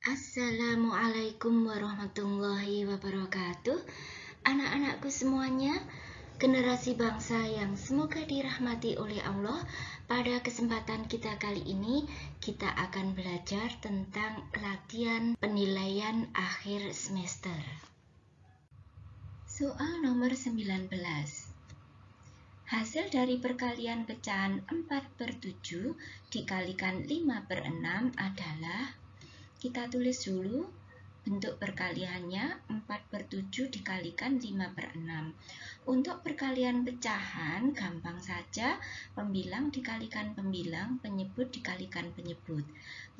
Assalamualaikum warahmatullahi wabarakatuh. Anak-anakku semuanya, generasi bangsa yang semoga dirahmati oleh Allah. Pada kesempatan kita kali ini, kita akan belajar tentang latihan penilaian akhir semester. Soal nomor 19. Hasil dari perkalian pecahan 4/7 dikalikan 5/6 adalah, kita tulis dulu bentuk perkaliannya. 4/7 dikalikan 5/6. Untuk perkalian pecahan gampang saja, pembilang dikalikan pembilang, penyebut dikalikan penyebut.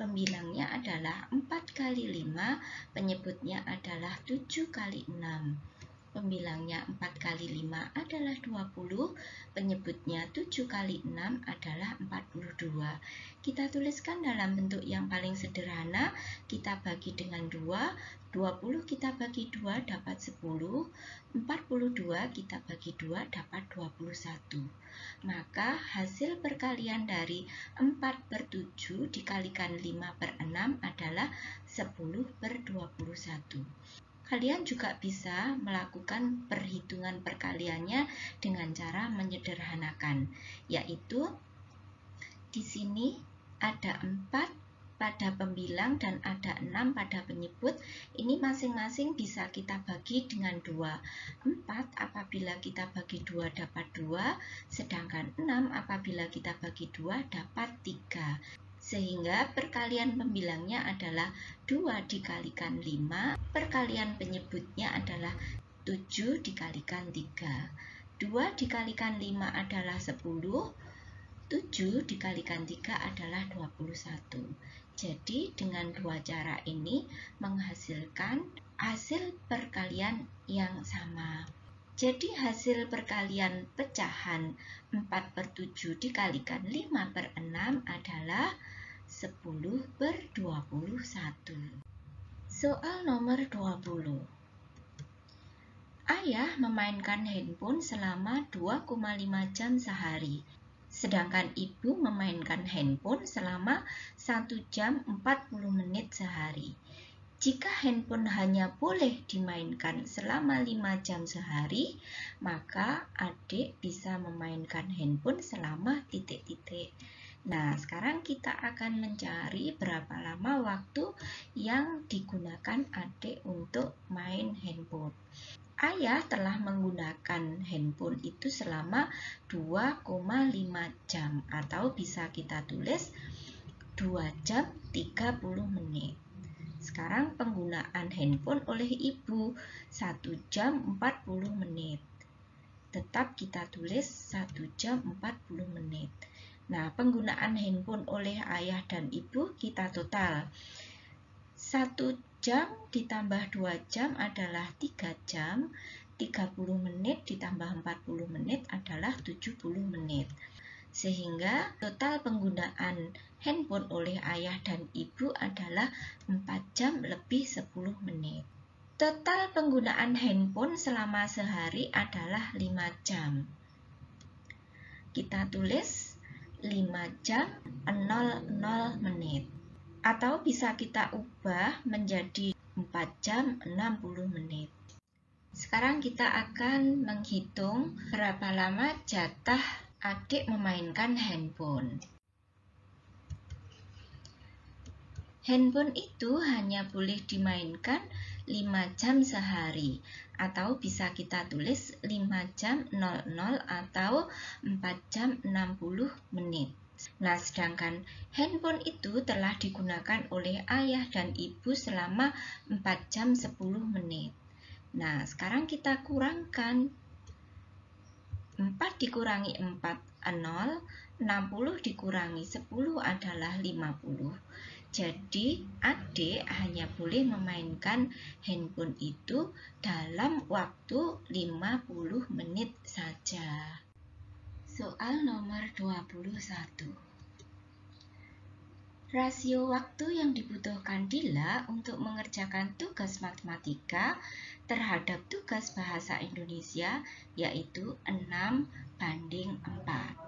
Pembilangnya adalah 4 kali 5, penyebutnya adalah 7 kali 6. Pembilangnya 4 kali 5 adalah 20, penyebutnya 7 kali 6 adalah 42. Kita tuliskan dalam bentuk yang paling sederhana, kita bagi dengan 2, 20 kita bagi 2 dapat 10, 42 kita bagi 2 dapat 21. Maka hasil perkalian dari 4/7 dikalikan 5/6 adalah 10/21. Kalian juga bisa melakukan perhitungan perkaliannya dengan cara menyederhanakan, yaitu di sini ada 4 pada pembilang dan ada 6 pada penyebut. Ini masing-masing bisa kita bagi dengan 2. 4 apabila kita bagi 2 dapat 2, sedangkan 6 apabila kita bagi 2 dapat 3. Sehingga perkalian pembilangnya adalah 2 dikalikan 5, perkalian penyebutnya adalah 7 dikalikan 3. 2 dikalikan 5 adalah 10, 7 dikalikan 3 adalah 21. Jadi dengan dua cara ini menghasilkan hasil perkalian yang sama. Jadi hasil perkalian pecahan 4/7 dikalikan 5/6 adalah 10/21. Soal nomor 20. Ayah memainkan handphone selama 2,5 jam sehari, sedangkan ibu memainkan handphone selama 1 jam 40 menit sehari. Jika handphone hanya boleh dimainkan selama 5 jam sehari, maka adik bisa memainkan handphone selama titik-titik. Nah, sekarang kita akan mencari berapa lama waktu yang digunakan adik untuk main handphone. Ayah telah menggunakan handphone itu selama 2,5 jam, atau bisa kita tulis 2 jam 30 menit. Sekarang penggunaan handphone oleh ibu 1 jam 40 menit. Tetap kita tulis 1 jam 40 menit. Nah, penggunaan handphone oleh ayah dan ibu kita total. 1 jam ditambah 2 jam adalah 3 jam, 30 menit ditambah 40 menit adalah 70 menit. Sehingga total penggunaan handphone oleh ayah dan ibu adalah 4 jam lebih 10 menit. Total penggunaan handphone selama sehari adalah 5 jam. Kita tulis 5 jam 00 menit. Atau bisa kita ubah menjadi 4 jam 60 menit. Sekarang kita akan menghitung berapa lama jatah adik memainkan handphone. Handphone itu hanya boleh dimainkan 5 jam sehari, atau bisa kita tulis 5 jam 00 atau 4 jam 60 menit. Nah, sedangkan handphone itu telah digunakan oleh ayah dan ibu selama 4 jam 10 menit. Nah, sekarang kita kurangkan. 4 dikurangi 4, 0. 60 dikurangi 10 adalah 50. Jadi, adik hanya boleh memainkan handphone itu dalam waktu 50 menit saja. Soal nomor 21. Rasio waktu yang dibutuhkan Dila untuk mengerjakan tugas matematika terhadap tugas bahasa Indonesia yaitu 6/4.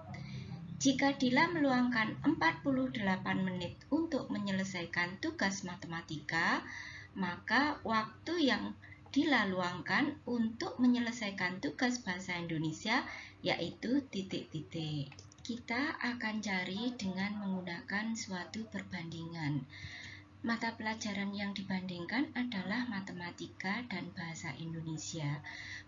Jika Dila meluangkan 48 menit untuk menyelesaikan tugas matematika, maka waktu yang Dila luangkan untuk menyelesaikan tugas bahasa Indonesia yaitu titik-titik. Kita akan cari dengan menggunakan suatu perbandingan. Mata pelajaran yang dibandingkan adalah matematika dan bahasa Indonesia.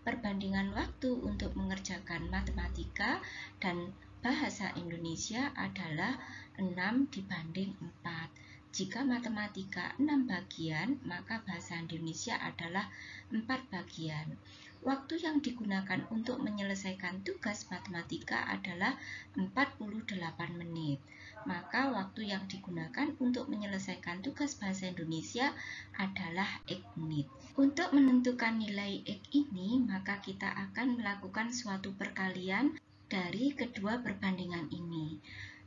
Perbandingan waktu untuk mengerjakan matematika dan bahasa Indonesia adalah 6 dibanding 4. Jika matematika 6 bagian, maka bahasa Indonesia adalah 4 bagian. Waktu yang digunakan untuk menyelesaikan tugas matematika adalah 48 menit. Maka waktu yang digunakan untuk menyelesaikan tugas bahasa Indonesia adalah X menit. Untuk menentukan nilai X ini, maka kita akan melakukan suatu perkalian dari kedua perbandingan ini.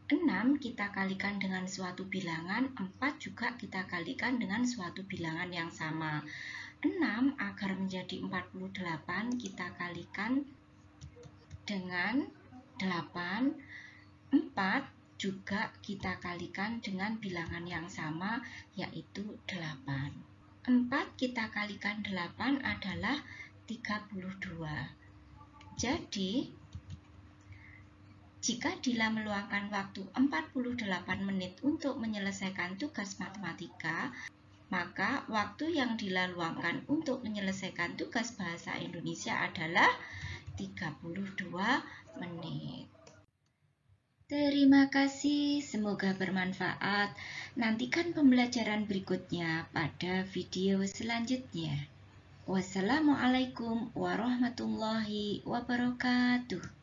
6 kita kalikan dengan suatu bilangan, 4 juga kita kalikan dengan suatu bilangan yang sama. 6 agar menjadi 48 kita kalikan dengan 8, 4 juga kita kalikan dengan bilangan yang sama yaitu 8. 4 kita kalikan 8 adalah 32. Jadi jika Dila meluangkan waktu 48 menit untuk menyelesaikan tugas matematika, maka waktu yang Dila luangkan untuk menyelesaikan tugas bahasa Indonesia adalah 32 menit. Terima kasih, semoga bermanfaat. Nantikan pembelajaran berikutnya pada video selanjutnya. Wassalamualaikum warahmatullahi wabarakatuh.